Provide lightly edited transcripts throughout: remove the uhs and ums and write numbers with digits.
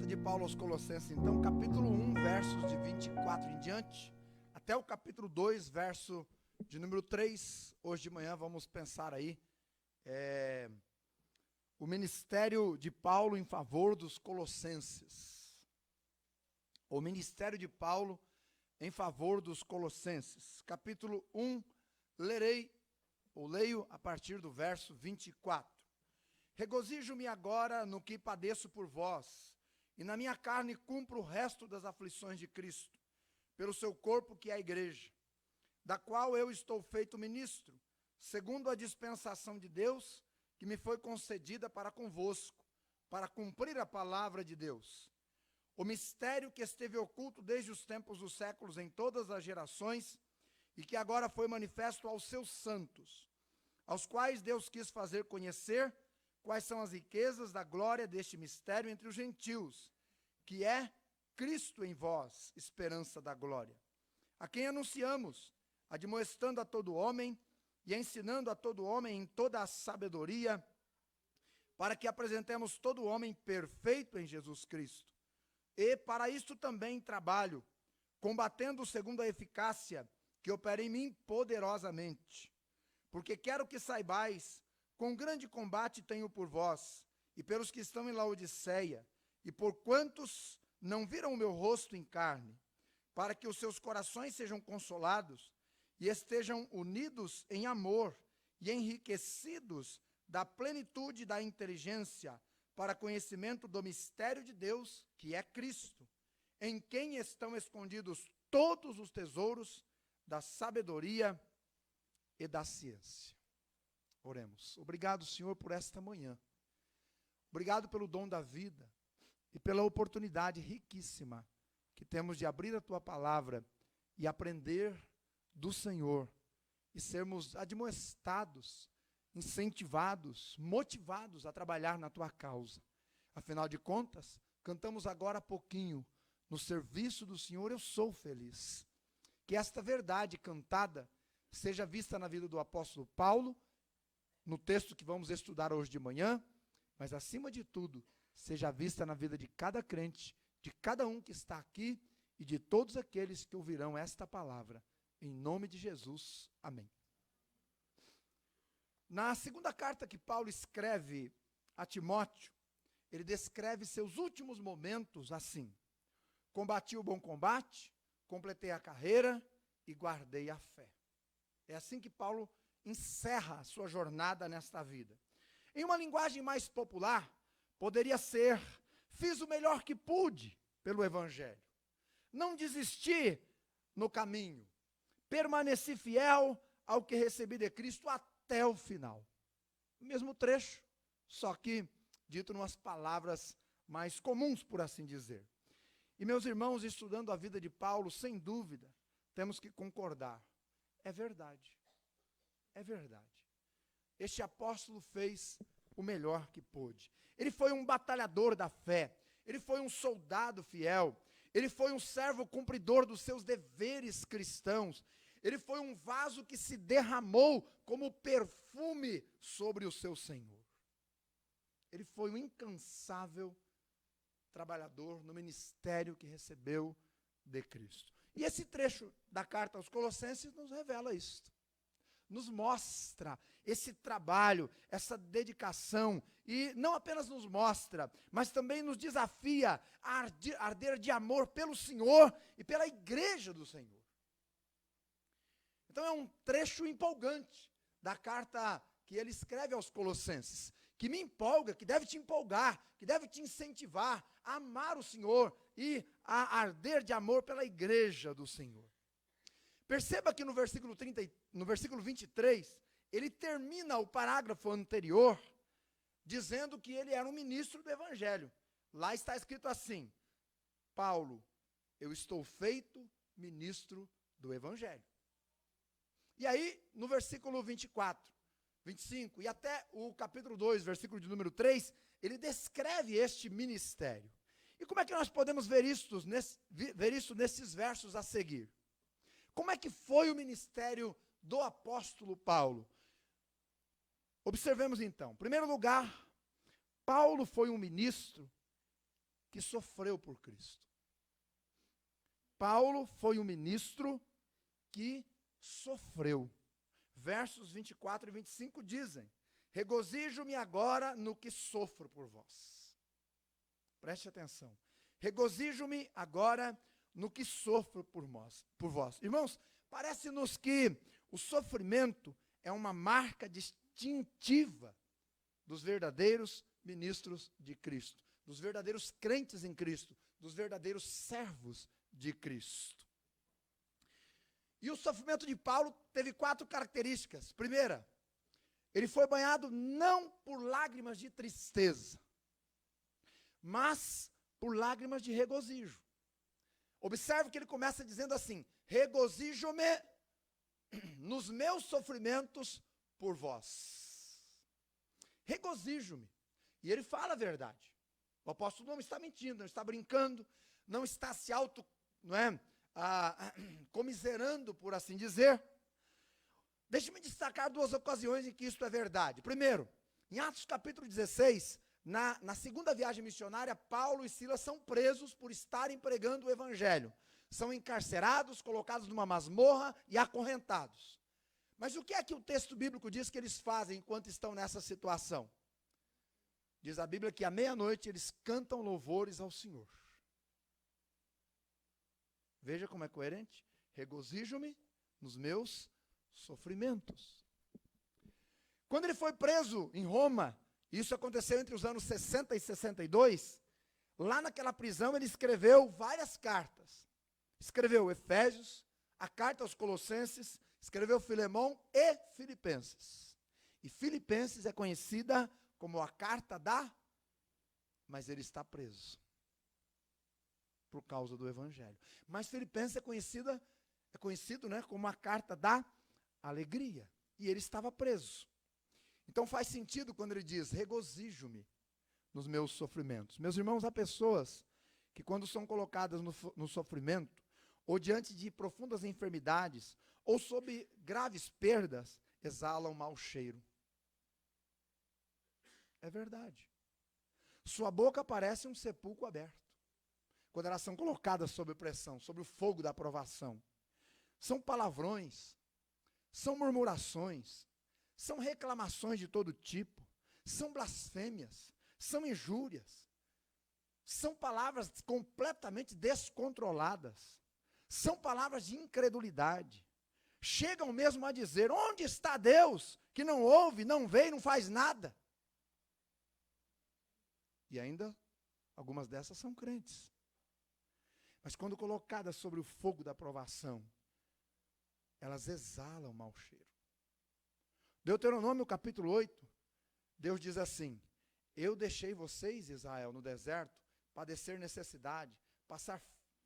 Carta de Paulo aos Colossenses, então, capítulo 1, versos de 24 em diante, até o capítulo 2, verso de número 3. Hoje de manhã vamos pensar aí o ministério de Paulo em favor dos Colossenses. O ministério de Paulo em favor dos Colossenses. Capítulo 1, leio a partir do verso 24. Regozijo-me agora no que padeço por vós, e na minha carne cumpro o resto das aflições de Cristo, pelo seu corpo que é a igreja, da qual eu estou feito ministro, segundo a dispensação de Deus, que me foi concedida para convosco, para cumprir a palavra de Deus. O mistério que esteve oculto desde os tempos dos séculos em todas as gerações, e que agora foi manifesto aos seus santos, aos quais Deus quis fazer conhecer quais são as riquezas da glória deste mistério entre os gentios, que é Cristo em vós, esperança da glória, a quem anunciamos, admoestando a todo homem e ensinando a todo homem em toda a sabedoria, para que apresentemos todo homem perfeito em Jesus Cristo. E para isto também trabalho, combatendo segundo a eficácia que opera em mim poderosamente, porque quero que saibais quão grande combate tenho por vós, e pelos que estão em Laodiceia, e por quantos não viram o meu rosto em carne, para que os seus corações sejam consolados, e estejam unidos em amor, e enriquecidos da plenitude da inteligência, para conhecimento do mistério de Deus, que é Cristo, em quem estão escondidos todos os tesouros da sabedoria e da ciência. Oremos. Obrigado, Senhor, por esta manhã. Obrigado pelo dom da vida e pela oportunidade riquíssima que temos de abrir a Tua palavra e aprender do Senhor e sermos admoestados, incentivados, motivados a trabalhar na Tua causa. Afinal de contas, cantamos agora há pouquinho, no serviço do Senhor eu sou feliz. Que esta verdade cantada seja vista na vida do apóstolo Paulo, no texto que vamos estudar hoje de manhã, mas acima de tudo, seja vista na vida de cada crente, de cada um que está aqui e de todos aqueles que ouvirão esta palavra. Em nome de Jesus, amém. Na segunda carta que Paulo escreve a Timóteo, ele descreve seus últimos momentos assim: combati o bom combate, completei a carreira e guardei a fé. É assim que Paulo encerra a sua jornada nesta vida. Em uma linguagem mais popular, poderia ser: fiz o melhor que pude pelo Evangelho. Não desisti no caminho. Permaneci fiel ao que recebi de Cristo até o final. O mesmo trecho, só que dito em umas palavras mais comuns, por assim dizer. E meus irmãos, estudando a vida de Paulo, sem dúvida, temos que concordar. É verdade. É verdade. Este apóstolo fez o melhor que pôde. Ele foi um batalhador da fé. Ele foi um soldado fiel. Ele foi um servo cumpridor dos seus deveres cristãos. Ele foi um vaso que se derramou como perfume sobre o seu Senhor. Ele foi um incansável trabalhador no ministério que recebeu de Cristo. E esse trecho da carta aos Colossenses nos revela isto. Nos mostra esse trabalho, essa dedicação, e não apenas nos mostra, mas também nos desafia a arder de amor pelo Senhor e pela igreja do Senhor. Então é um trecho empolgante da carta que ele escreve aos Colossenses, que me empolga, que deve te empolgar, que deve te incentivar a amar o Senhor e a arder de amor pela igreja do Senhor. Perceba que no versículo 23, ele termina o parágrafo anterior dizendo que ele era um ministro do Evangelho. Lá está escrito assim: Paulo, eu estou feito ministro do Evangelho. E aí, no versículo 24, 25 e até o capítulo 2, versículo de número 3, ele descreve este ministério. E como é que nós podemos ver isso nesses versos a seguir? Como é que foi o ministério do apóstolo Paulo? Observemos então. Em primeiro lugar, Paulo foi um ministro que sofreu por Cristo. Paulo foi um ministro que sofreu. Versos 24 e 25 dizem: regozijo-me agora no que sofro por vós. Preste atenção. Regozijo-me agora no que sofro por vós. Irmãos, parece-nos que o sofrimento é uma marca distintiva dos verdadeiros ministros de Cristo, dos verdadeiros crentes em Cristo, dos verdadeiros servos de Cristo. E o sofrimento de Paulo teve 4 características. Primeira, ele foi banhado não por lágrimas de tristeza, mas por lágrimas de regozijo. Observe que ele começa dizendo assim: regozijo-me nos meus sofrimentos por vós. Regozijo-me. E ele fala a verdade. O apóstolo não está mentindo, não está brincando, não está se comiserando, por assim dizer. Deixe-me destacar 2 ocasiões em que isso é verdade. Primeiro, em Atos capítulo 16, na segunda viagem missionária, Paulo e Silas são presos por estarem pregando o evangelho. São encarcerados, colocados numa masmorra e acorrentados. Mas o que é que o texto bíblico diz que eles fazem enquanto estão nessa situação? Diz a Bíblia que à meia-noite eles cantam louvores ao Senhor. Veja como é coerente. Regozijo-me nos meus sofrimentos. Quando ele foi preso em Roma, isso aconteceu entre os anos 60 e 62, lá naquela prisão ele escreveu várias cartas. Escreveu Efésios, a carta aos Colossenses, escreveu Filemão e Filipenses. E Filipenses é conhecida como a carta mas ele está preso por causa do evangelho. Mas Filipenses é conhecido, como a carta da alegria. E ele estava preso. Então faz sentido quando ele diz: regozijo-me nos meus sofrimentos. Meus irmãos, há pessoas que quando são colocadas no sofrimento, ou diante de profundas enfermidades, ou sob graves perdas, exalam mau cheiro. É verdade. Sua boca parece um sepulcro aberto, quando elas são colocadas sob pressão, sob o fogo da provação. São palavrões, são murmurações, são reclamações de todo tipo, são blasfêmias, são injúrias, são palavras completamente descontroladas, são palavras de incredulidade. Chegam mesmo a dizer: onde está Deus, que não ouve, não vê e não faz nada? E ainda, algumas dessas são crentes. Mas quando colocadas sobre o fogo da provação, elas exalam mau cheiro. Deuteronômio capítulo 8, Deus diz assim: eu deixei vocês, Israel, no deserto, padecer necessidade, passar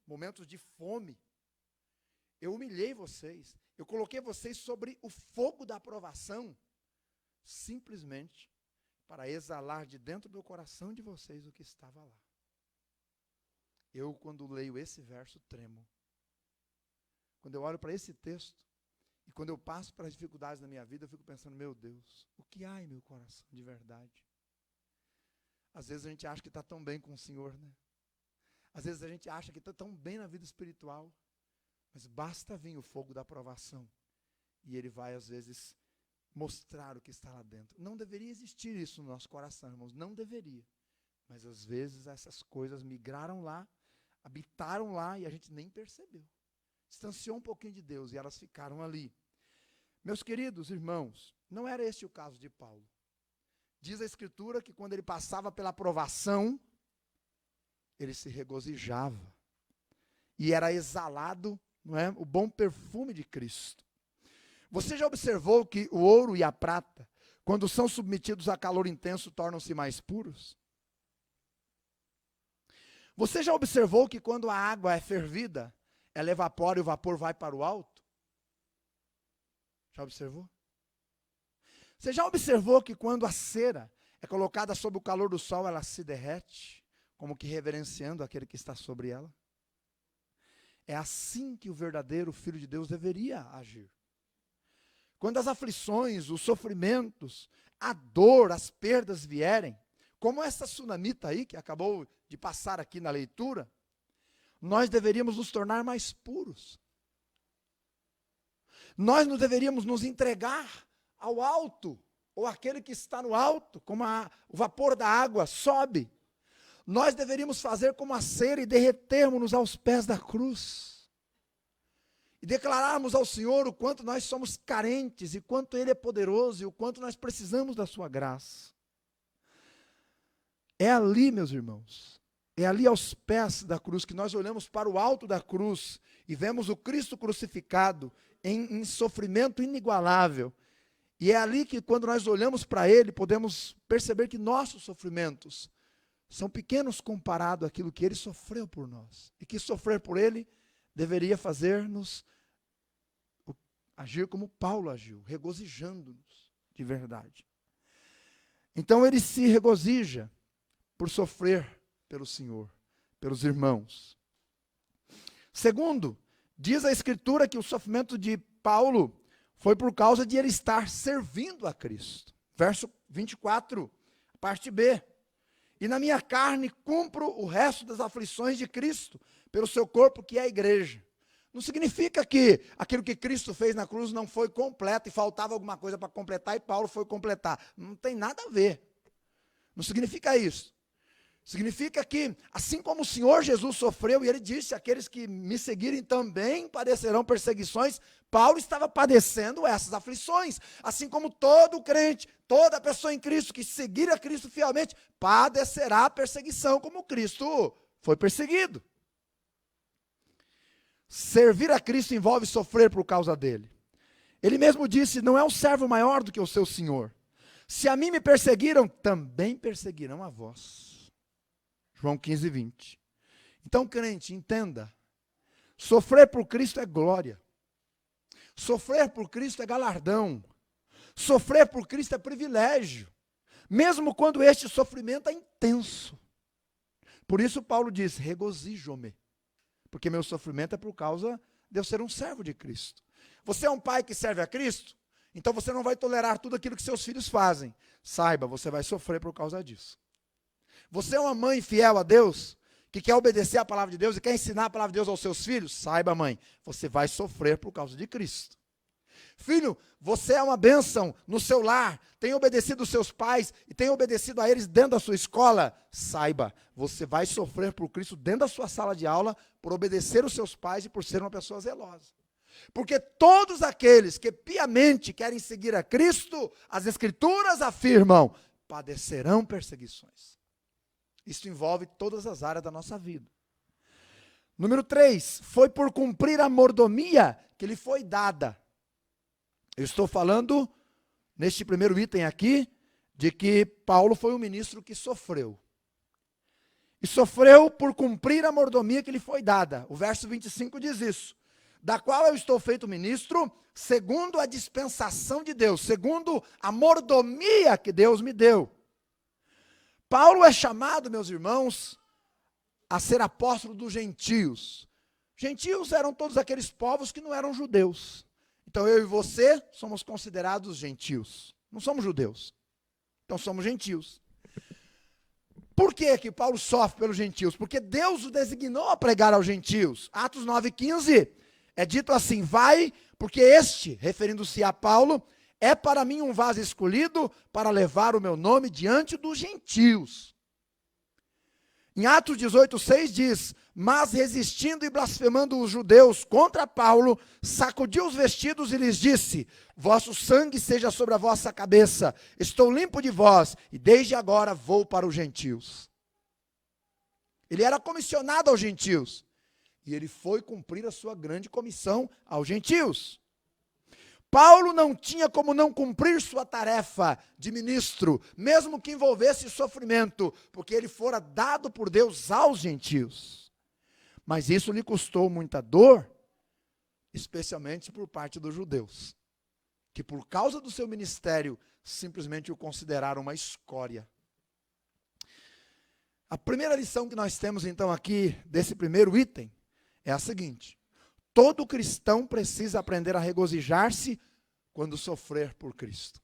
momentos de fome. Eu humilhei vocês, eu coloquei vocês sobre o fogo da provação, simplesmente para exalar de dentro do coração de vocês o que estava lá. Eu, quando leio esse verso, tremo. Quando eu olho para esse texto, e quando eu passo pelas dificuldades da minha vida, eu fico pensando: meu Deus, o que há em meu coração de verdade? Às vezes a gente acha que está tão bem com o Senhor, né? Às vezes a gente acha que está tão bem na vida espiritual, mas basta vir o fogo da provação, e ele vai, às vezes, mostrar o que está lá dentro. Não deveria existir isso no nosso coração, irmãos, não deveria. Mas às vezes essas coisas migraram lá, habitaram lá e a gente nem percebeu. Distanciou um pouquinho de Deus e elas ficaram ali. Meus queridos irmãos, não era este o caso de Paulo. Diz a Escritura que quando ele passava pela provação, ele se regozijava. E era exalado, o bom perfume de Cristo. Você já observou que o ouro e a prata, quando são submetidos a calor intenso, tornam-se mais puros? Você já observou que quando a água é fervida, ela evapora e o vapor vai para o alto? Já observou? Você já observou que quando a cera é colocada sob o calor do sol, ela se derrete, como que reverenciando aquele que está sobre ela? É assim que o verdadeiro Filho de Deus deveria agir. Quando as aflições, os sofrimentos, a dor, as perdas vierem, como essa sunamita aí, que acabou de passar aqui na leitura, nós deveríamos nos tornar mais puros. Nós não deveríamos nos entregar ao alto, ou aquele que está no alto, como o vapor da água sobe. Nós deveríamos fazer como a cera e derretermos-nos aos pés da cruz. E declararmos ao Senhor o quanto nós somos carentes, e quanto Ele é poderoso, e o quanto nós precisamos da sua graça. É ali, meus irmãos, é ali aos pés da cruz que nós olhamos para o alto da cruz e vemos o Cristo crucificado em sofrimento inigualável. E é ali que, quando nós olhamos para Ele, podemos perceber que nossos sofrimentos são pequenos comparado àquilo que Ele sofreu por nós. E que sofrer por Ele deveria fazer-nos agir como Paulo agiu, regozijando-nos de verdade. Então ele se regozija por sofrer pelo Senhor, pelos irmãos. Segundo, diz a Escritura que o sofrimento de Paulo foi por causa de ele estar servindo a Cristo. Verso 24, parte B. E na minha carne cumpro o resto das aflições de Cristo, pelo seu corpo que é a igreja. Não significa que aquilo que Cristo fez na cruz não foi completo e faltava alguma coisa para completar e Paulo foi completar. Não tem nada a ver. Não significa isso. Significa que, assim como o Senhor Jesus sofreu, e ele disse, aqueles que me seguirem também padecerão perseguições, Paulo estava padecendo essas aflições, assim como todo crente, toda pessoa em Cristo que seguir a Cristo fielmente, padecerá perseguição, como Cristo foi perseguido. Servir a Cristo envolve sofrer por causa dele. Ele mesmo disse, não é um servo maior do que o seu Senhor. Se a mim me perseguiram, também perseguirão a vós. João 15, 20. Então, crente, entenda, sofrer por Cristo é glória. Sofrer por Cristo é galardão. Sofrer por Cristo é privilégio. Mesmo quando este sofrimento é intenso. Por isso Paulo diz, regozijo-me. Porque meu sofrimento é por causa de eu ser um servo de Cristo. Você é um pai que serve a Cristo? Então você não vai tolerar tudo aquilo que seus filhos fazem. Saiba, você vai sofrer por causa disso. Você é uma mãe fiel a Deus, que quer obedecer a palavra de Deus e quer ensinar a palavra de Deus aos seus filhos? Saiba, mãe, você vai sofrer por causa de Cristo. Filho, você é uma bênção no seu lar, tem obedecido os seus pais e tem obedecido a eles dentro da sua escola? Saiba, você vai sofrer por Cristo dentro da sua sala de aula, por obedecer os seus pais e por ser uma pessoa zelosa. Porque todos aqueles que piamente querem seguir a Cristo, as Escrituras afirmam, padecerão perseguições. Isso envolve todas as áreas da nossa vida. Número 3, foi por cumprir a mordomia que lhe foi dada. Eu estou falando, neste primeiro item aqui, de que Paulo foi um ministro que sofreu. E sofreu por cumprir a mordomia que lhe foi dada. O verso 25 diz isso. Da qual eu estou feito ministro, segundo a dispensação de Deus, segundo a mordomia que Deus me deu. Paulo é chamado, meus irmãos, a ser apóstolo dos gentios. Gentios eram todos aqueles povos que não eram judeus. Então eu e você somos considerados gentios. Não somos judeus. Então somos gentios. Por que Paulo sofre pelos gentios? Porque Deus o designou a pregar aos gentios. Atos 9,15 é dito assim, vai, porque este, referindo-se a Paulo, é para mim um vaso escolhido para levar o meu nome diante dos gentios. Em Atos 18,6 diz, mas resistindo e blasfemando os judeus contra Paulo, sacudiu os vestidos e lhes disse, vosso sangue seja sobre a vossa cabeça, estou limpo de vós, e desde agora vou para os gentios. Ele era comissionado aos gentios, e ele foi cumprir a sua grande comissão aos gentios. Paulo não tinha como não cumprir sua tarefa de ministro, mesmo que envolvesse sofrimento, porque ele fora dado por Deus aos gentios. Mas isso lhe custou muita dor, especialmente por parte dos judeus, que por causa do seu ministério, simplesmente o consideraram uma escória. A primeira lição que nós temos então aqui, desse primeiro item, é a seguinte: todo cristão precisa aprender a regozijar-se quando sofrer por Cristo.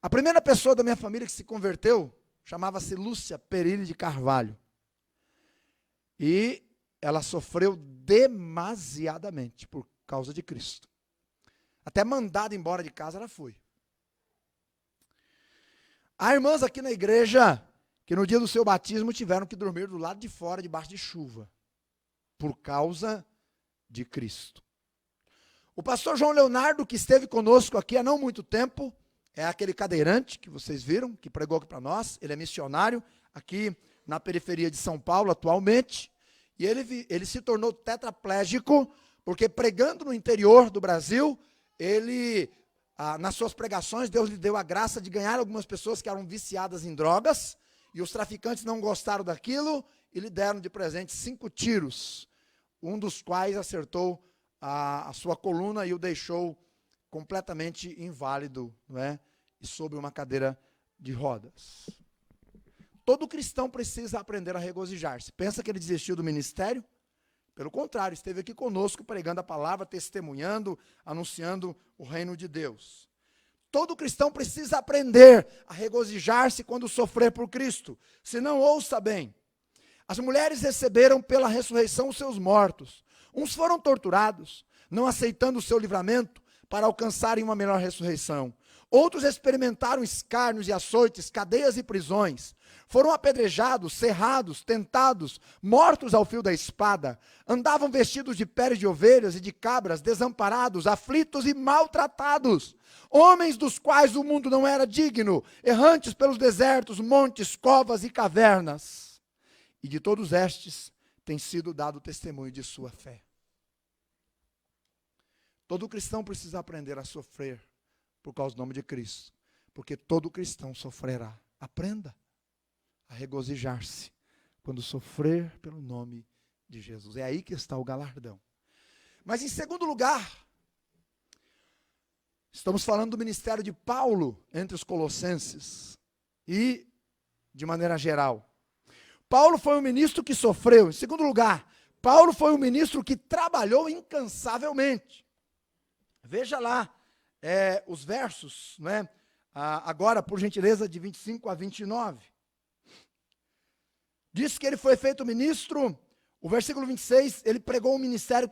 A primeira pessoa da minha família que se converteu, chamava-se Lúcia Perilli de Carvalho. E ela sofreu demasiadamente por causa de Cristo. Até mandada embora de casa ela foi. Há irmãs aqui na igreja que no dia do seu batismo tiveram que dormir do lado de fora, debaixo de chuva, por causa de Cristo. O pastor João Leonardo, que esteve conosco aqui há não muito tempo, é aquele cadeirante que vocês viram, que pregou aqui para nós. Ele é missionário aqui na periferia de São Paulo atualmente. E ele se tornou tetraplégico, porque pregando no interior do Brasil, nas suas pregações, Deus lhe deu a graça de ganhar algumas pessoas que eram viciadas em drogas, e os traficantes não gostaram daquilo, e lhe deram de presente 5 tiros, um dos quais acertou a sua coluna e o deixou completamente inválido, não é? E sob uma cadeira de rodas. Todo cristão precisa aprender a regozijar-se. Pensa que ele desistiu do ministério? Pelo contrário, esteve aqui conosco pregando a palavra, testemunhando, anunciando o reino de Deus. Todo cristão precisa aprender a regozijar-se quando sofrer por Cristo. Se não, ouça bem. As mulheres receberam pela ressurreição os seus mortos. Uns foram torturados, não aceitando o seu livramento para alcançarem uma melhor ressurreição. Outros experimentaram escárnios e açoites, cadeias e prisões. Foram apedrejados, cerrados, tentados, mortos ao fio da espada. Andavam vestidos de peles de ovelhas e de cabras, desamparados, aflitos e maltratados. Homens dos quais o mundo não era digno, errantes pelos desertos, montes, covas e cavernas. E de todos estes tem sido dado testemunho de sua fé. Todo cristão precisa aprender a sofrer por causa do nome de Cristo, porque todo cristão sofrerá. Aprenda a regozijar-se quando sofrer pelo nome de Jesus. É aí que está o galardão. Mas em segundo lugar, estamos falando do ministério de Paulo entre os colossenses e de maneira geral. Paulo foi um ministro que sofreu. Em segundo lugar, Paulo foi um ministro que trabalhou incansavelmente. Veja lá os versos, né? Agora, por gentileza, de 25 a 29. Diz que ele foi feito ministro. O versículo 26, ele pregou um mistério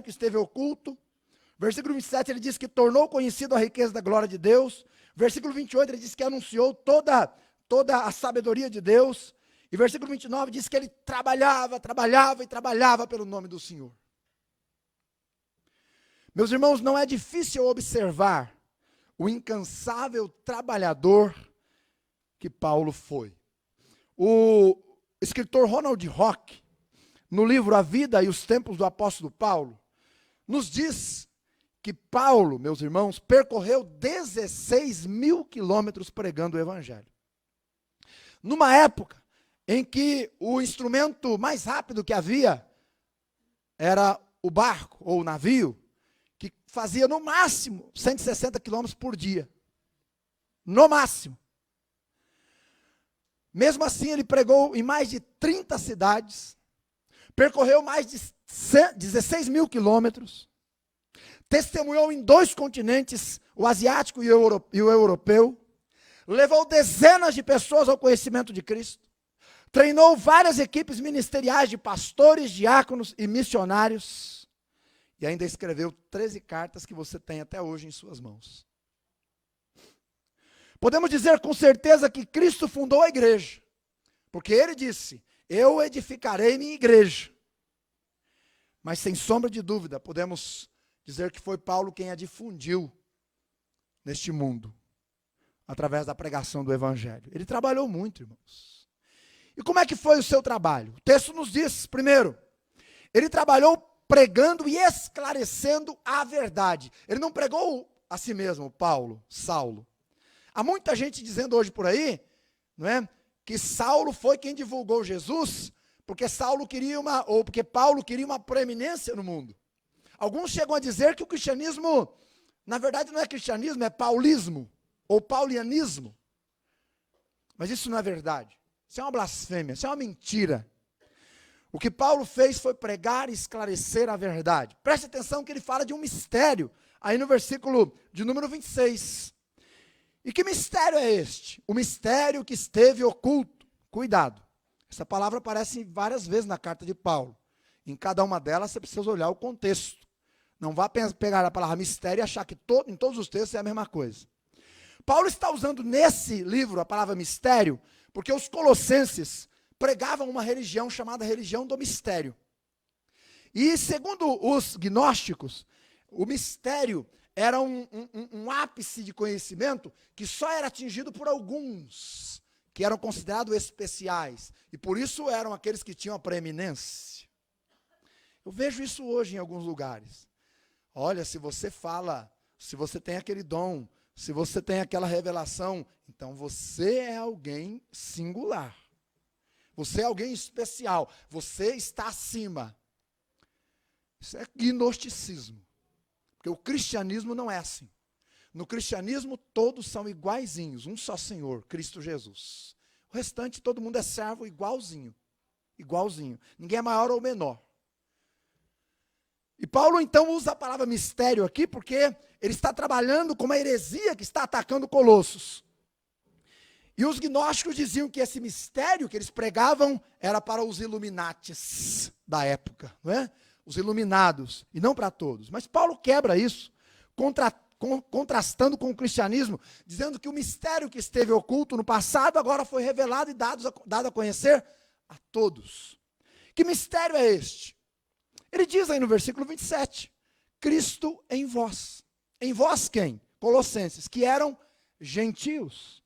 que esteve oculto. Versículo 27, ele diz que tornou conhecido a riqueza da glória de Deus. Versículo 28, ele diz que anunciou toda a sabedoria de Deus. E versículo 29 diz que ele trabalhava pelo nome do Senhor. Meus irmãos, não é difícil observar o incansável trabalhador que Paulo foi. O escritor Ronald Rock, no livro A Vida e os Tempos do Apóstolo Paulo, nos diz que Paulo, meus irmãos, percorreu 16 mil quilômetros pregando o Evangelho. Numa época em que o instrumento mais rápido que havia era o barco ou o navio, que fazia no máximo 160 quilômetros por dia. No máximo. Mesmo assim, ele pregou em mais de 30 cidades, percorreu mais de 16 mil quilômetros, testemunhou em 2 continentes, o asiático e o europeu, levou dezenas de pessoas ao conhecimento de Cristo, treinou várias equipes ministeriais de pastores, diáconos e missionários, e ainda escreveu 13 cartas que você tem até hoje em suas mãos. Podemos dizer com certeza que Cristo fundou a igreja, porque ele disse, eu edificarei minha igreja. Mas sem sombra de dúvida, podemos dizer que foi Paulo quem a difundiu neste mundo, através da pregação do Evangelho. Ele trabalhou muito, irmãos. E como é que foi o seu trabalho? O texto nos diz, primeiro, ele trabalhou pregando e esclarecendo a verdade. Ele não pregou a si mesmo, Paulo, Saulo. Há muita gente dizendo hoje por aí, não é, que Saulo foi quem divulgou Jesus, porque porque Paulo queria uma proeminência no mundo. Alguns chegam a dizer que o cristianismo, na verdade não é cristianismo, é paulismo, ou paulianismo. Mas isso não é verdade. Isso é uma blasfêmia, isso é uma mentira. O que Paulo fez foi pregar e esclarecer a verdade. Preste atenção que ele fala de um mistério, aí no versículo de número 26. E que mistério é este? O mistério que esteve oculto. Cuidado. Essa palavra aparece várias vezes na carta de Paulo. Em cada uma delas você precisa olhar o contexto. Não vá pegar a palavra mistério e achar que em todos os textos é a mesma coisa. Paulo está usando nesse livro a palavra mistério, porque os colossenses pregavam uma religião chamada religião do mistério. E segundo os gnósticos, o mistério era um ápice de conhecimento que só era atingido por alguns, que eram considerados especiais. E por isso eram aqueles que tinham a preeminência. Eu vejo isso hoje em alguns lugares. Olha, se você fala, se você tem aquele dom, se você tem aquela revelação, então você é alguém singular. Você é alguém especial. Você está acima. Isso é gnosticismo. Porque o cristianismo não é assim. No cristianismo todos são iguaizinhos, um só Senhor, Cristo Jesus. O restante todo mundo é servo igualzinho. Igualzinho. Ninguém é maior ou menor. E Paulo então usa a palavra mistério aqui porque ele está trabalhando com uma heresia que está atacando Colossos. E os gnósticos diziam que esse mistério que eles pregavam era para os Illuminates da época, não é? Os iluminados, e não para todos. Mas Paulo quebra isso, contrastando com o cristianismo, dizendo que o mistério que esteve oculto no passado agora foi revelado e dado a conhecer a todos. Que mistério é este? Ele diz aí no versículo 27, Cristo em vós. Em vós quem? Colossenses, que eram gentios.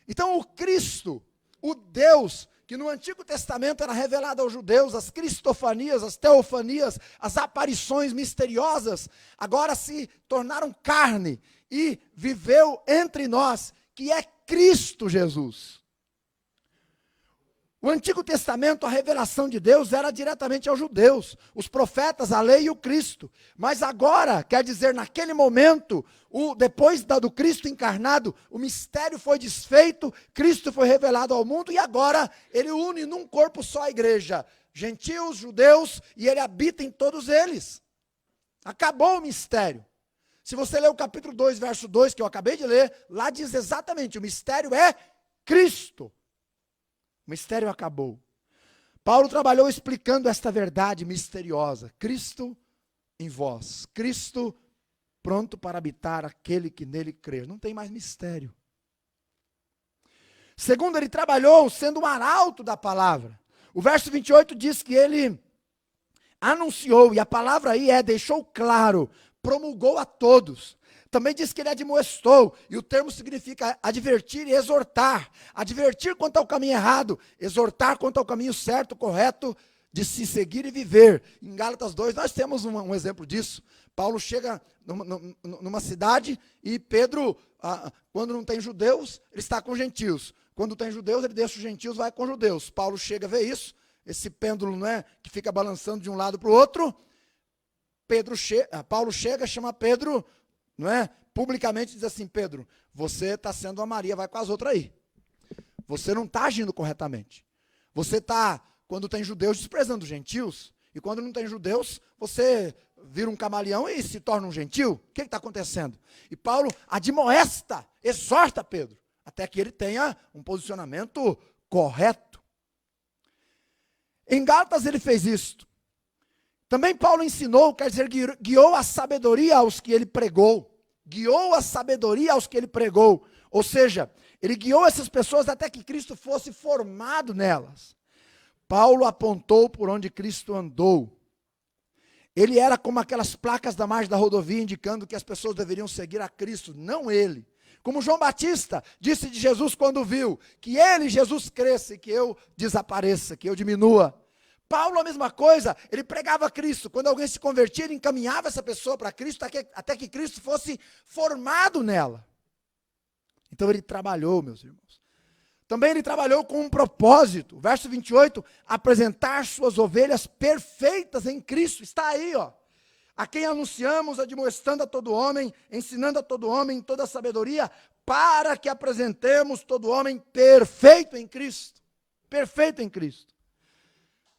Então o Cristo, o Deus, que no Antigo Testamento era revelado aos judeus, as cristofanias, as teofanias, as aparições misteriosas, agora se tornaram carne e viveu entre nós, que é Cristo Jesus. O Antigo Testamento, a revelação de Deus era diretamente aos judeus, os profetas, a lei e o Cristo. Mas agora, quer dizer, naquele momento, depois do Cristo encarnado, o mistério foi desfeito, Cristo foi revelado ao mundo e agora ele une num corpo só a igreja, gentios, judeus, e ele habita em todos eles. Acabou o mistério. Se você ler o capítulo 2, verso 2, que eu acabei de ler, lá diz exatamente, o mistério é Cristo. O mistério acabou. Paulo trabalhou explicando esta verdade misteriosa. Cristo em vós. Cristo pronto para habitar aquele que nele crer. Não tem mais mistério. Segundo, ele trabalhou sendo um arauto da palavra. O verso 28 diz que ele anunciou, e a palavra aí deixou claro, promulgou a todos. Também diz que ele admoestou, e o termo significa advertir e exortar. Advertir quanto ao caminho errado, exortar quanto ao caminho certo, correto, de se seguir e viver. Em Gálatas 2, nós temos um exemplo disso. Paulo chega numa cidade e Pedro, quando não tem judeus, ele está com gentios. Quando tem judeus, ele deixa os gentios, vai com judeus. Paulo chega a ver isso, esse pêndulo, não é, que fica balançando de um lado para o outro. Paulo chega, chama Pedro, não é? Publicamente diz assim, Pedro, você está sendo uma Maria, vai com as outras aí. Você não está agindo corretamente. Você está, quando tem judeus, desprezando os gentios. E quando não tem judeus, você vira um camaleão e se torna um gentil. O que está acontecendo? E Paulo admoesta, exorta Pedro, até que ele tenha um posicionamento correto. Em Gálatas ele fez isto. Também Paulo ensinou, quer dizer, guiou a sabedoria aos que ele pregou. Guiou a sabedoria aos que ele pregou. Ou seja, ele guiou essas pessoas até que Cristo fosse formado nelas. Paulo apontou por onde Cristo andou. Ele era como aquelas placas da margem da rodovia indicando que as pessoas deveriam seguir a Cristo, não ele. Como João Batista disse de Jesus quando viu que ele, Jesus, cresça e que eu desapareça, que eu diminua. Paulo a mesma coisa, ele pregava Cristo. Quando alguém se convertia, ele encaminhava essa pessoa para Cristo até que Cristo fosse formado nela. Então ele trabalhou, meus irmãos. Também ele trabalhou com um propósito. Verso 28, apresentar suas ovelhas perfeitas em Cristo. Está aí, ó. A quem anunciamos, admoestando a todo homem, ensinando a todo homem em toda a sabedoria, para que apresentemos todo homem perfeito em Cristo. Perfeito em Cristo.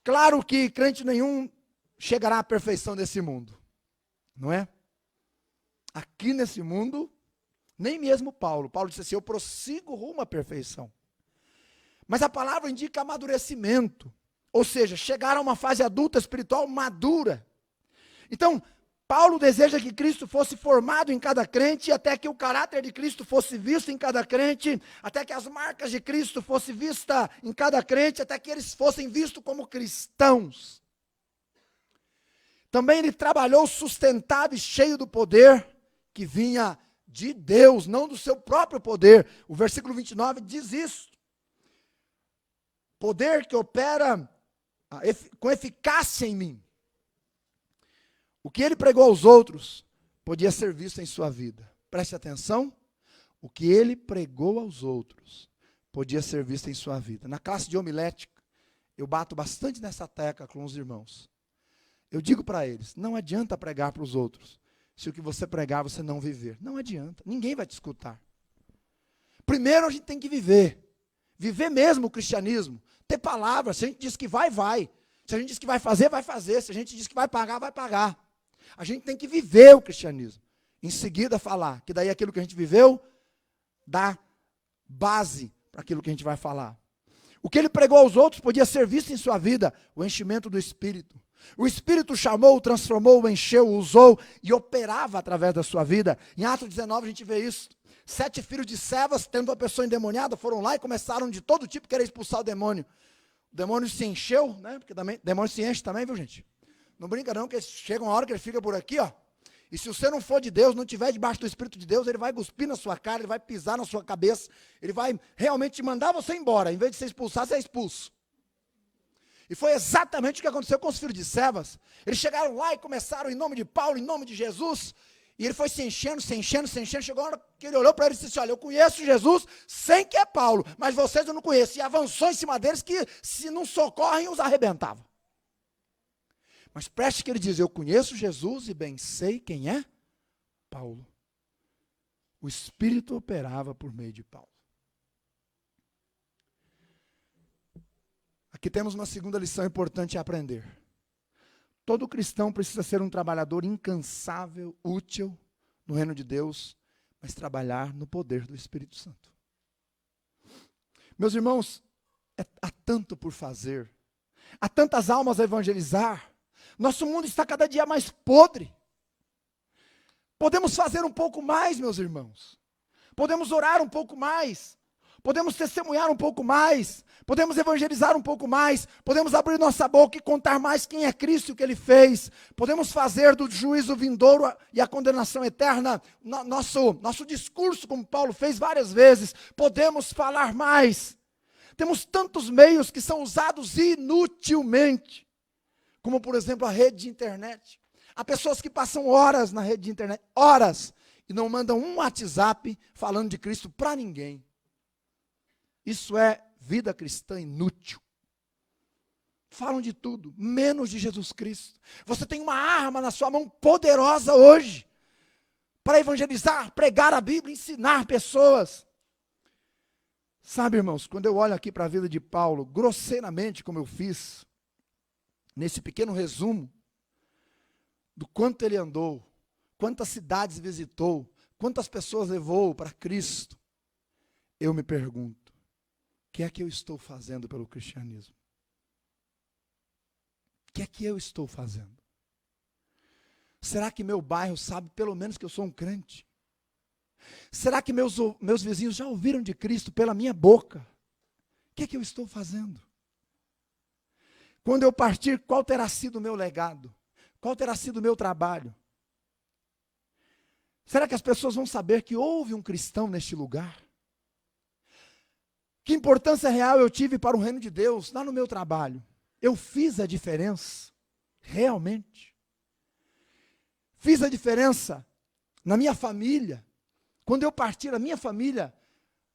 Claro que crente nenhum chegará à perfeição desse mundo, não é? Aqui nesse mundo, Nem mesmo Paulo. Paulo disse assim, eu prossigo rumo à perfeição. Mas a palavra indica amadurecimento. Ou seja, chegar a uma fase adulta espiritual madura. Então, Paulo deseja que Cristo fosse formado em cada crente, até que o caráter de Cristo fosse visto em cada crente, até que as marcas de Cristo fossem vistas em cada crente, até que eles fossem vistos como cristãos. Também ele trabalhou sustentado e cheio do poder que vinha de Deus, não do seu próprio poder. O versículo 29 diz isso. Poder que opera com eficácia em mim. O que ele pregou aos outros podia ser visto em sua vida. Preste atenção. O que ele pregou aos outros podia ser visto em sua vida. Na classe de homilética, eu bato bastante nessa tecla com os irmãos. Eu digo para eles, não adianta pregar para os outros, se o que você pregar você não viver. Não adianta, ninguém vai te escutar. Primeiro a gente tem que viver. Viver mesmo o cristianismo. Ter palavra, se a gente diz que vai, vai. Se a gente diz que vai fazer, vai fazer. Se a gente diz que vai pagar, vai pagar. A gente tem que viver o cristianismo. Em seguida falar, que daí aquilo que a gente viveu, dá base para aquilo que a gente vai falar. O que ele pregou aos outros podia ser visto em sua vida, o enchimento do Espírito. O Espírito chamou, transformou, encheu, usou e operava através da sua vida. Em Atos 19 a gente vê isso. 7 filhos de Cefas, tendo uma pessoa endemoniada, foram lá e começaram de todo tipo querer expulsar o demônio. O demônio se encheu, né? Porque também, demônio se enche também, viu gente? Não brinca não, que chega uma hora que ele fica por aqui, ó. E se você não for de Deus, não estiver debaixo do Espírito de Deus, ele vai cuspir na sua cara, ele vai pisar na sua cabeça, ele vai realmente te mandar você embora. Em vez de ser expulsado, você é expulso. E foi exatamente o que aconteceu com os filhos de Cefas. Eles chegaram lá e começaram em nome de Paulo, em nome de Jesus. E ele foi se enchendo. Chegou a hora que ele olhou para eles e disse, olha, eu conheço Jesus sem que é Paulo, mas vocês eu não conheço. E avançou em cima deles que se não socorrem, os arrebentava. Mas preste que ele diz, eu conheço Jesus e bem sei quem é Paulo. O Espírito operava por meio de Paulo. Aqui temos uma segunda lição importante a aprender. Todo cristão precisa ser um trabalhador incansável, útil no reino de Deus, mas trabalhar no poder do Espírito Santo. Meus irmãos, há tanto por fazer, há tantas almas a evangelizar, nosso mundo está cada dia mais podre. Podemos fazer um pouco mais, meus irmãos. Podemos orar um pouco mais. Podemos testemunhar um pouco mais. Podemos evangelizar um pouco mais. Podemos abrir nossa boca e contar mais quem é Cristo e o que Ele fez. Podemos fazer do juízo vindouro e a condenação eterna nosso discurso, como Paulo fez várias vezes. Podemos falar mais. Temos tantos meios que são usados inutilmente. Como, por exemplo, a rede de internet. Há pessoas que passam horas na rede de internet, horas, e não mandam um WhatsApp falando de Cristo para ninguém. Isso é vida cristã inútil. Falam de tudo, menos de Jesus Cristo. Você tem uma arma na sua mão poderosa hoje, para evangelizar, pregar a Bíblia, ensinar pessoas. Sabe, irmãos, quando eu olho aqui para a vida de Paulo, grosseiramente, como eu fiz, nesse pequeno resumo, do quanto ele andou, quantas cidades visitou, quantas pessoas levou para Cristo, eu me pergunto, o que é que eu estou fazendo pelo cristianismo? O que é que eu estou fazendo? Será que meu bairro sabe pelo menos que eu sou um crente? Será que meus vizinhos já ouviram de Cristo pela minha boca? O que é que eu estou fazendo? Quando eu partir, qual terá sido o meu legado? Qual terá sido o meu trabalho? Será que as pessoas vão saber que houve um cristão neste lugar? Que importância real eu tive para o reino de Deus lá no meu trabalho? Eu fiz a diferença, realmente. Fiz a diferença na minha família. Quando eu partir, a minha família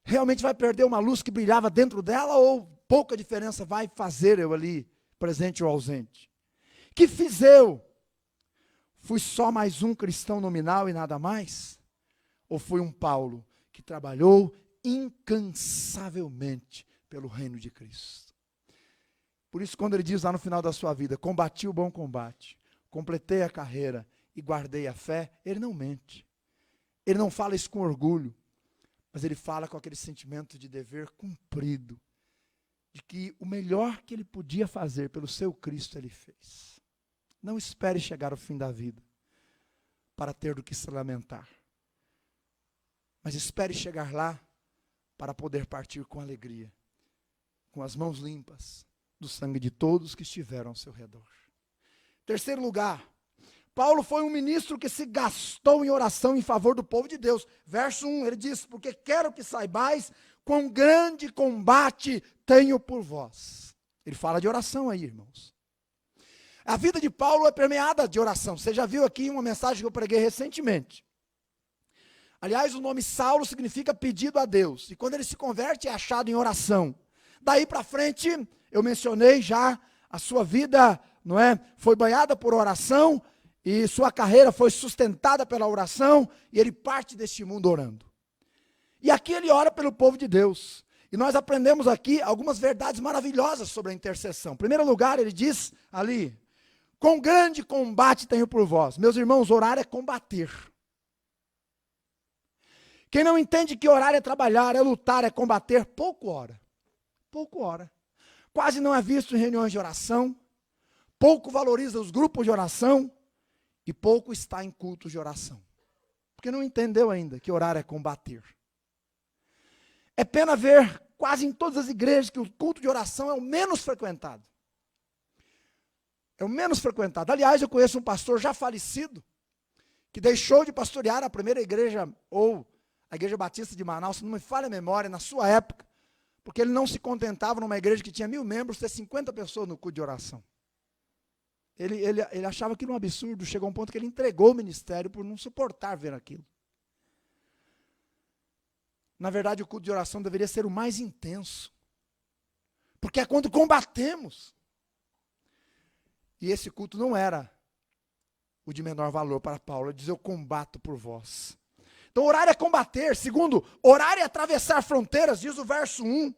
realmente vai perder uma luz que brilhava dentro dela ou pouca diferença vai fazer eu ali, presente ou ausente? Que fiz eu? Fui só mais um cristão nominal e nada mais? Ou fui um Paulo que trabalhou incansavelmente pelo reino de Cristo? Por isso, quando ele diz lá no final da sua vida, combati o bom combate, completei a carreira e guardei a fé, ele não mente. Ele não fala isso com orgulho, mas ele fala com aquele sentimento de dever cumprido, de que o melhor que ele podia fazer pelo seu Cristo ele fez. Não espere chegar ao fim da vida para ter do que se lamentar, mas espere chegar lá para poder partir com alegria, com as mãos limpas do sangue de todos que estiveram ao seu redor. Terceiro lugar, Paulo foi um ministro que se gastou em oração em favor do povo de Deus. Verso 1, ele diz: porque quero que saibais quão grande combate tenho por vós. Ele fala de oração aí, irmãos. A vida de Paulo é permeada de oração. Você já viu aqui uma mensagem que eu preguei recentemente. Aliás, o nome Saulo significa pedido a Deus. E quando ele se converte, é achado em oração. Daí para frente, eu mencionei já, a sua vida, não é, foi banhada por oração, e sua carreira foi sustentada pela oração, e ele parte deste mundo orando. E aqui ele ora pelo povo de Deus. E nós aprendemos aqui algumas verdades maravilhosas sobre a intercessão. Em primeiro lugar, ele diz ali: quão grande combate tenho por vós. Meus irmãos, orar é combater. Quem não entende que orar é trabalhar, é lutar, é combater, pouco ora. Pouco ora. Quase não é visto em reuniões de oração, pouco valoriza os grupos de oração e pouco está em cultos de oração. Porque não entendeu ainda que orar é combater. É pena ver quase em todas as igrejas que o culto de oração é o menos frequentado. É o menos frequentado. Aliás, eu conheço um pastor já falecido que deixou de pastorear a primeira igreja, ou a Igreja Batista de Manaus, se não me falha a memória, na sua época, porque ele não se contentava numa igreja que tinha 1000 membros, ter 50 pessoas no culto de oração. Ele achava aquilo um absurdo, chegou a um ponto que ele entregou o ministério por não suportar ver aquilo. Na verdade, o culto de oração deveria ser o mais intenso, porque é quando combatemos. E esse culto não era o de menor valor para Paulo, ele diz: eu combato por vós. Então orar é combater. Segundo, orar é atravessar fronteiras, diz o verso 1.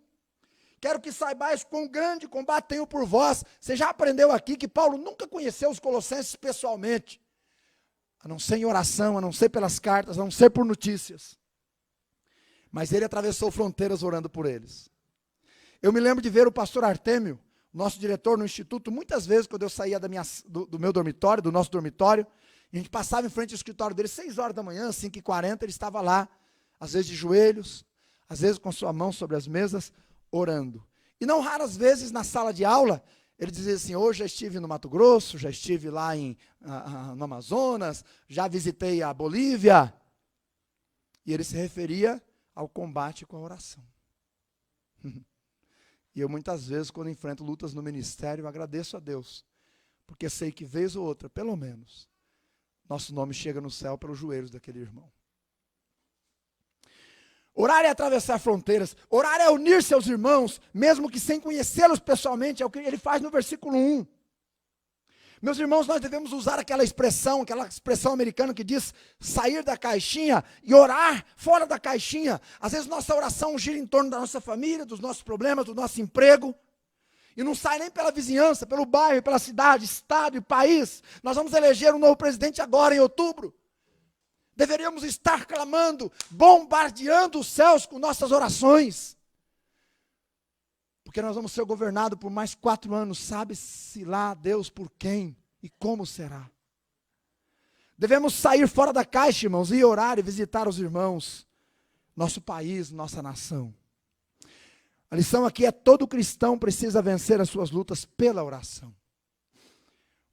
Quero que saibais quão grande combate tenho por vós. Você já aprendeu aqui que Paulo nunca conheceu os colossenses pessoalmente, a não ser em oração, a não ser pelas cartas, a não ser por notícias. Mas ele atravessou fronteiras orando por eles. Eu me lembro de ver o pastor Artêmio, nosso diretor no instituto, muitas vezes quando eu saía do meu dormitório, do nosso dormitório, e a gente passava em frente ao escritório dele, 6 horas da manhã, 5h40, ele estava lá, às vezes de joelhos, às vezes com sua mão sobre as mesas, orando. E não raras vezes na sala de aula, ele dizia assim: hoje já estive no Mato Grosso, já estive lá no Amazonas, já visitei a Bolívia. E ele se referia ao combate com a oração. E eu muitas vezes, quando enfrento lutas no ministério, eu agradeço a Deus, porque sei que vez ou outra, pelo menos, nosso nome chega no céu pelos joelhos daquele irmão. Orar é atravessar fronteiras, orar é unir-se aos irmãos, mesmo que sem conhecê-los pessoalmente, é o que ele faz no versículo 1. Meus irmãos, nós devemos usar aquela expressão americana que diz sair da caixinha e orar fora da caixinha. Às vezes nossa oração gira em torno da nossa família, dos nossos problemas, do nosso emprego, e não sai nem pela vizinhança, pelo bairro, pela cidade, estado e país. Nós vamos eleger um novo presidente agora em outubro. Deveríamos estar clamando, bombardeando os céus com nossas orações. Porque nós vamos ser governados por mais 4 anos, sabe-se lá Deus por quem e como será. Devemos sair fora da caixa, irmãos, e orar e visitar os irmãos, nosso país, nossa nação. A lição aqui é: todo cristão precisa vencer as suas lutas pela oração.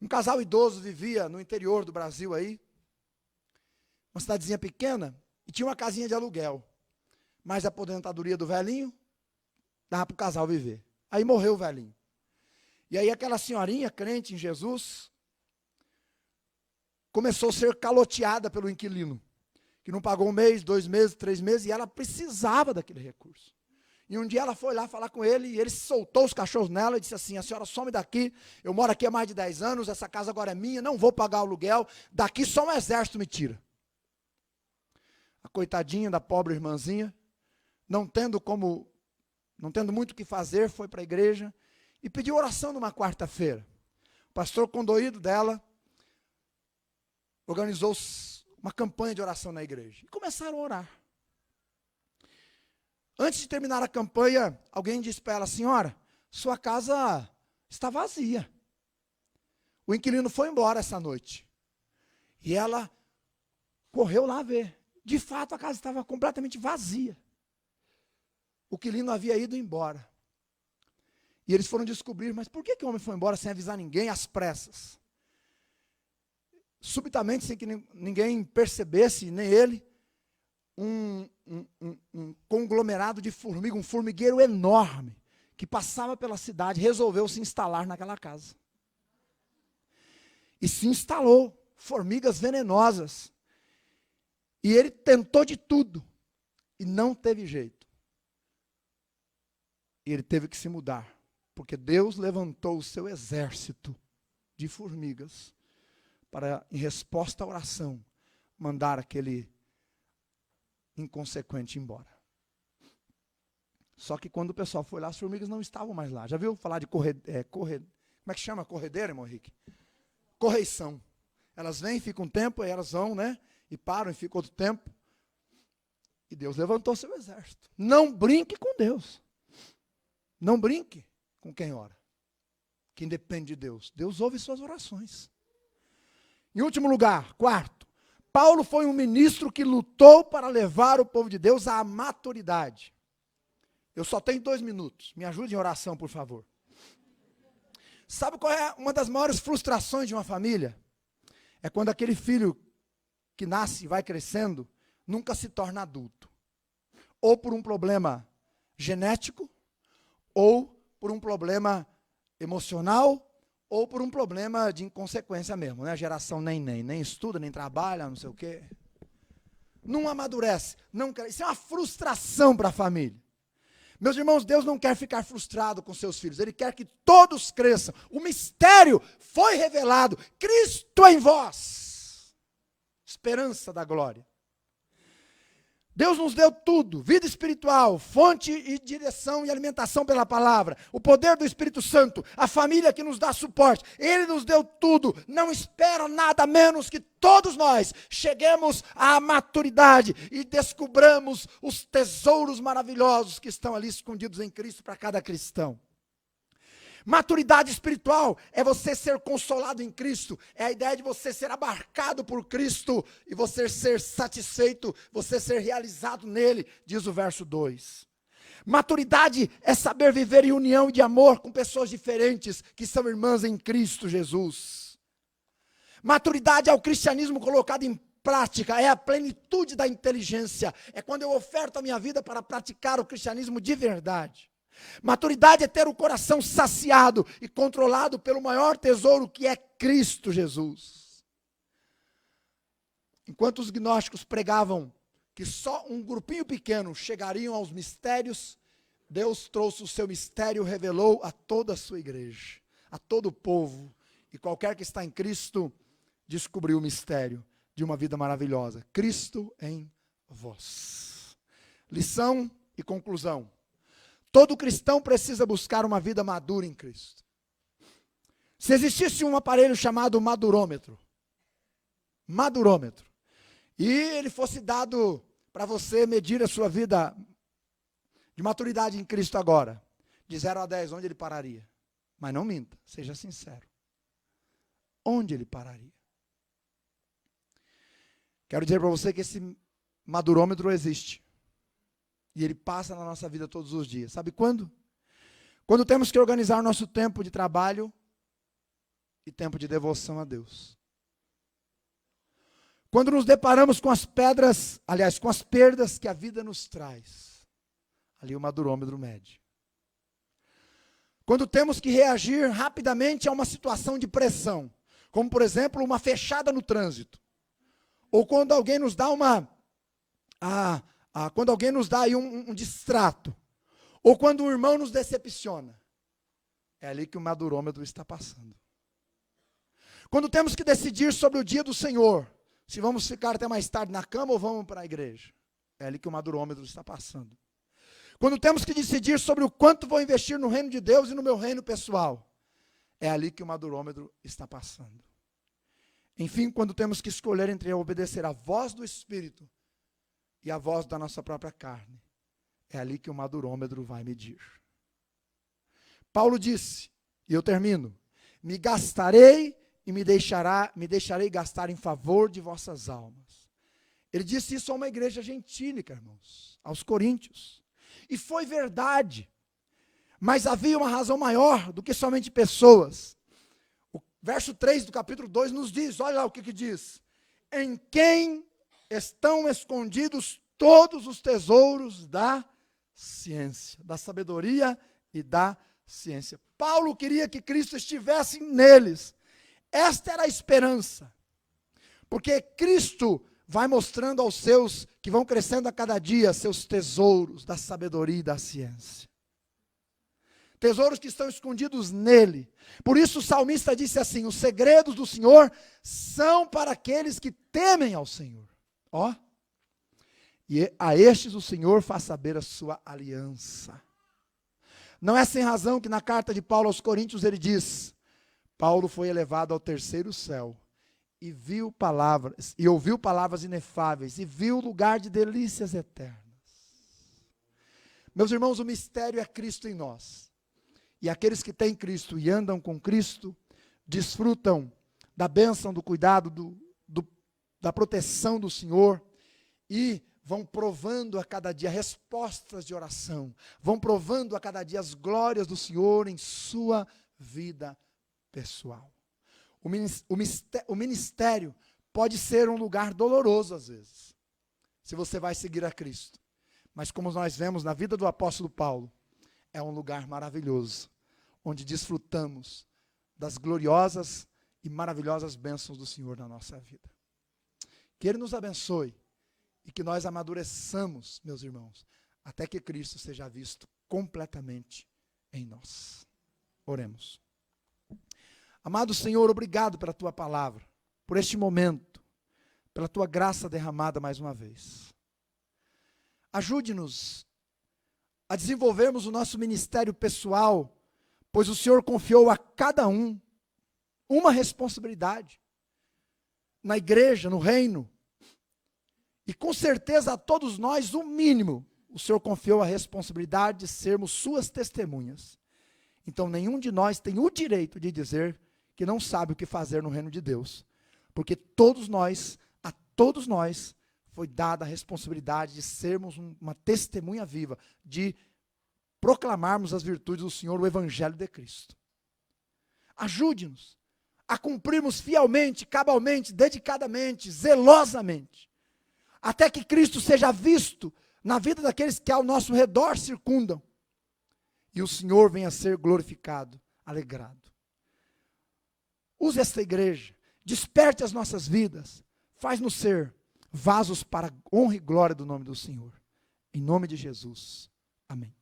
Um casal idoso vivia no interior do Brasil aí, uma cidadezinha pequena, e tinha uma casinha de aluguel. Mas a aposentadoria do velhinho dava para o casal viver. Aí morreu o velhinho. E aí aquela senhorinha, crente em Jesus, começou a ser caloteada pelo inquilino, que não pagou 1 mês, 2 meses, 3 meses, e ela precisava daquele recurso. E um dia ela foi lá falar com ele, e ele soltou os cachorros nela e disse assim: a senhora some daqui, eu moro aqui há mais de 10 anos, essa casa agora é minha, não vou pagar o aluguel, daqui só um exército me tira. A coitadinha da pobre irmãzinha, não tendo muito o que fazer, foi para a igreja e pediu oração numa quarta-feira. O pastor condoído dela organizou uma campanha de oração na igreja. E começaram a orar. Antes de terminar a campanha, alguém disse para ela: senhora, sua casa está vazia. O inquilino foi embora essa noite. E ela correu lá ver. De fato, a casa estava completamente vazia. O inquilino havia ido embora. E eles foram descobrir, mas por que o homem foi embora sem avisar ninguém, às pressas? Subitamente, sem que ninguém percebesse, nem ele, um conglomerado de formiga, um formigueiro enorme, que passava pela cidade, resolveu se instalar naquela casa. E se instalou, formigas venenosas. E ele tentou de tudo, e não teve jeito. E ele teve que se mudar, porque Deus levantou o seu exército de formigas para, em resposta à oração, mandar aquele inconsequente embora. Só que quando o pessoal foi lá, as formigas não estavam mais lá. Já viu falar de como é que chama? Corredeira, irmão Henrique? Correição. Elas vêm, ficam um tempo, aí elas vão, né? E param e ficam outro tempo. E Deus levantou seu exército. Não brinque com Deus. Não brinque com quem ora. Quem depende de Deus. Deus ouve suas orações. Em último lugar, quarto, Paulo foi um ministro que lutou para levar o povo de Deus à maturidade. Eu só tenho 2 minutos. Me ajude em oração, por favor. Sabe qual é uma das maiores frustrações de uma família? É quando aquele filho que nasce e vai crescendo nunca se torna adulto. Ou por um problema genético, ou por um problema emocional, ou por um problema de inconsequência mesmo, né? A geração nem estuda, nem trabalha, não sei o quê. Não amadurece. Isso é uma frustração para a família. Meus irmãos, Deus não quer ficar frustrado com seus filhos. Ele quer que todos cresçam. O mistério foi revelado. Cristo em vós. Esperança da glória. Deus nos deu tudo, vida espiritual, fonte e direção e alimentação pela palavra, o poder do Espírito Santo, a família que nos dá suporte. Ele nos deu tudo, não espera nada menos que todos nós cheguemos à maturidade e descubramos os tesouros maravilhosos que estão ali escondidos em Cristo para cada cristão. Maturidade espiritual é você ser consolado em Cristo, é a ideia de você ser abarcado por Cristo e você ser satisfeito, você ser realizado nele, diz o verso 2. Maturidade é saber viver em união e de amor com pessoas diferentes que são irmãs em Cristo Jesus. Maturidade é o cristianismo colocado em prática, é a plenitude da inteligência, é quando eu oferto a minha vida para praticar o cristianismo de verdade. Maturidade é ter o coração saciado e controlado pelo maior tesouro que é Cristo Jesus. Enquanto os gnósticos pregavam que só um grupinho pequeno chegariam aos mistérios, Deus trouxe o seu mistério, revelou a toda a sua igreja, a todo o povo, e qualquer que está em Cristo descobriu o mistério de uma vida maravilhosa. Cristo em vós. Lição e conclusão. Todo cristão precisa buscar uma vida madura em Cristo. Se existisse um aparelho chamado madurômetro, e ele fosse dado para você medir a sua vida de maturidade em Cristo agora, de 0 a 10, onde ele pararia? Mas não minta, seja sincero. Onde ele pararia? Quero dizer para você que esse madurômetro existe. E ele passa na nossa vida todos os dias. Sabe quando? Quando temos que organizar o nosso tempo de trabalho e tempo de devoção a Deus. Quando nos deparamos com as pedras, aliás, com as perdas que a vida nos traz. Ali o madurômetro mede. Quando temos que reagir rapidamente a uma situação de pressão, como por exemplo uma fechada no trânsito. Ou quando alguém nos dá quando alguém nos dá aí um distrato, ou quando um irmão nos decepciona, é ali que o madurômetro está passando. Quando temos que decidir sobre o dia do Senhor, se vamos ficar até mais tarde na cama ou vamos para a igreja, é ali que o madurômetro está passando. Quando temos que decidir sobre o quanto vou investir no reino de Deus e no meu reino pessoal, é ali que o madurômetro está passando. Enfim, quando temos que escolher entre obedecer à voz do Espírito e à voz da nossa própria carne, é ali que o madurômetro vai medir. Paulo disse, e eu termino, me gastarei e me deixarei gastar em favor de vossas almas. Ele disse isso a uma igreja gentílica, irmãos, aos coríntios. E foi verdade, mas havia uma razão maior do que somente pessoas. O verso 3 do capítulo 2 nos diz, olha lá o que diz. Em quem estão escondidos todos os tesouros da ciência, da sabedoria e da ciência. Paulo queria que Cristo estivesse neles. Esta era a esperança. Porque Cristo vai mostrando aos seus, que vão crescendo a cada dia, seus tesouros da sabedoria e da ciência. Tesouros que estão escondidos nele. Por isso o salmista disse assim, os segredos do Senhor são para aqueles que temem ao Senhor. Ó, e a estes o Senhor faz saber a sua aliança. Não é sem razão que na carta de Paulo aos Coríntios ele diz, Paulo foi elevado ao terceiro céu, e ouviu palavras inefáveis, e viu lugar de delícias eternas. Meus irmãos, o mistério é Cristo em nós. E aqueles que têm Cristo e andam com Cristo, desfrutam da bênção, do cuidado, da proteção do Senhor, e vão provando a cada dia respostas de oração, vão provando a cada dia as glórias do Senhor em sua vida pessoal. O ministério pode ser um lugar doloroso às vezes, se você vai seguir a Cristo. Mas como nós vemos na vida do apóstolo Paulo, é um lugar maravilhoso, onde desfrutamos das gloriosas e maravilhosas bênçãos do Senhor na nossa vida. Que Ele nos abençoe e que nós amadureçamos, meus irmãos, até que Cristo seja visto completamente em nós. Oremos. Amado Senhor, obrigado pela Tua palavra, por este momento, pela Tua graça derramada mais uma vez. Ajude-nos a desenvolvermos o nosso ministério pessoal, pois o Senhor confiou a cada um uma responsabilidade, na igreja, no reino, e com certeza a todos nós, o mínimo, o Senhor confiou a responsabilidade de sermos suas testemunhas. Então nenhum de nós tem o direito de dizer que não sabe o que fazer no reino de Deus, porque a todos nós foi dada a responsabilidade de sermos uma testemunha viva, de proclamarmos as virtudes do Senhor, o Evangelho de Cristo. Ajude-nos a cumprirmos fielmente, cabalmente, dedicadamente, zelosamente, até que Cristo seja visto na vida daqueles que ao nosso redor circundam, e o Senhor venha a ser glorificado, alegrado. Use esta igreja, desperte as nossas vidas, faz-nos ser vasos para a honra e glória do nome do Senhor. Em nome de Jesus. Amém.